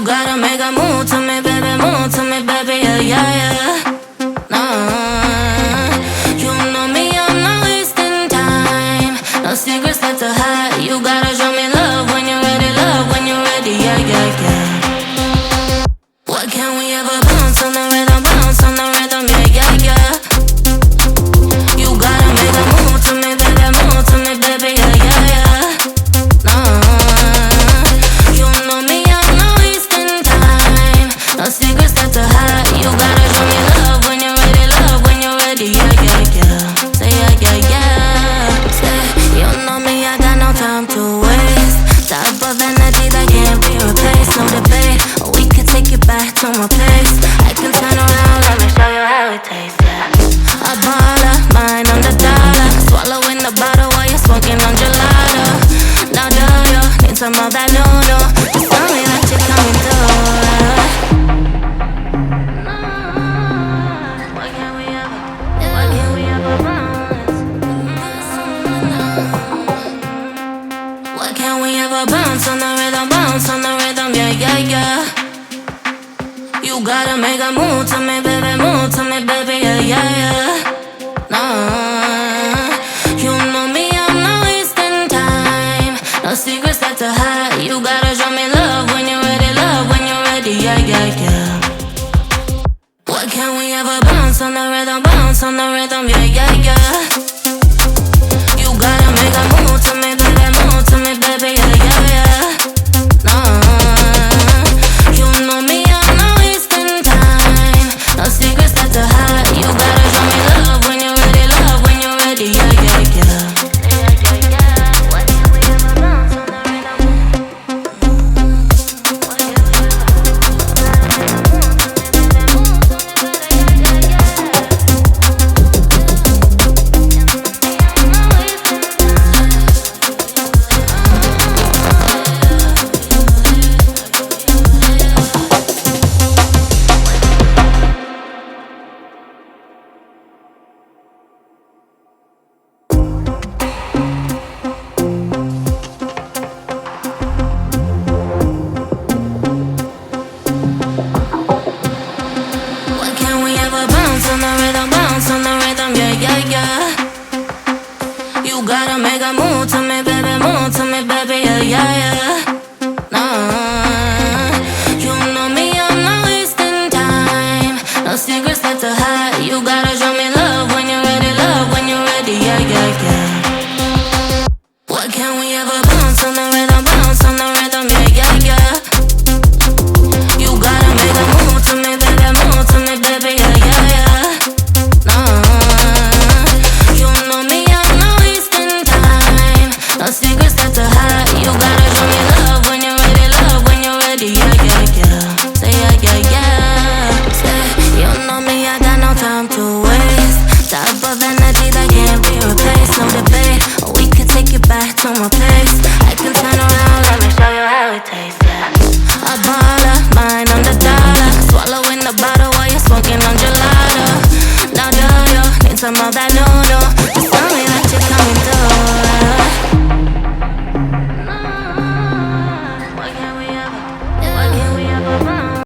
You gotta make a move to me, baby, yeah, yeah, yeah. Nah, you know me, I'm not wasting time. No secrets left to hide. You gotta show me love when you're ready, yeah, yeah, yeah. Why can't we ever bounce on the rhythm, yeah, yeah, yeah. You gotta make a move to me, baby, yeah, yeah, yeah. Nah, you know me, I'm not wasting time. No secrets left to hide. You gotta show me love when you're ready, yeah, yeah, yeah. Say yeah, yeah, yeah. Say, you know me, I got no time to waste. Type of energy that can't be replaced, no debate. We can take it back to my place. I can turn around, let me show you how it tastes, yeah. A baller, mine on the dollar. Swallowing the bottle while you're smoking on gelato. Now do you need some of that no? Just tell me that you're coming through. Bounce on the rhythm, yeah, yeah, yeah. You gotta make a move to me, baby, yeah, yeah, yeah. Nah, you know me, I'm not wasting time. No secrets left to hide. You gotta show me love when you're ready, yeah, yeah, yeah. Why can't we ever bounce on the rhythm, yeah, yeah, yeah. You gotta make a move to me, baby, yeah, yeah, yeah. Nah, you know me, I'm not wasting time. No secrets left to hide. You gotta show me love when you're ready, yeah, yeah, yeah. Why can't we ever bounce on the rhythm? You gotta make a move to me, baby, yeah, yeah, yeah. Nah, you know me, I'm not wasting time. No secrets left to hide. You gotta show me love when you're ready, yeah, yeah, yeah. Why can't we ever bounce on the rhythm, yeah, yeah, yeah. You gotta make a move to me, baby, yeah, yeah, yeah. No secrets left to hide. You gotta show me love when you're ready, yeah, yeah, yeah. Say yeah, yeah, yeah. Say, you know me, I got no time to waste. Type of energy that can't be replaced, no debate. We can take it back to my place. I can turn around, let me show you how it tastes, yeah. A bar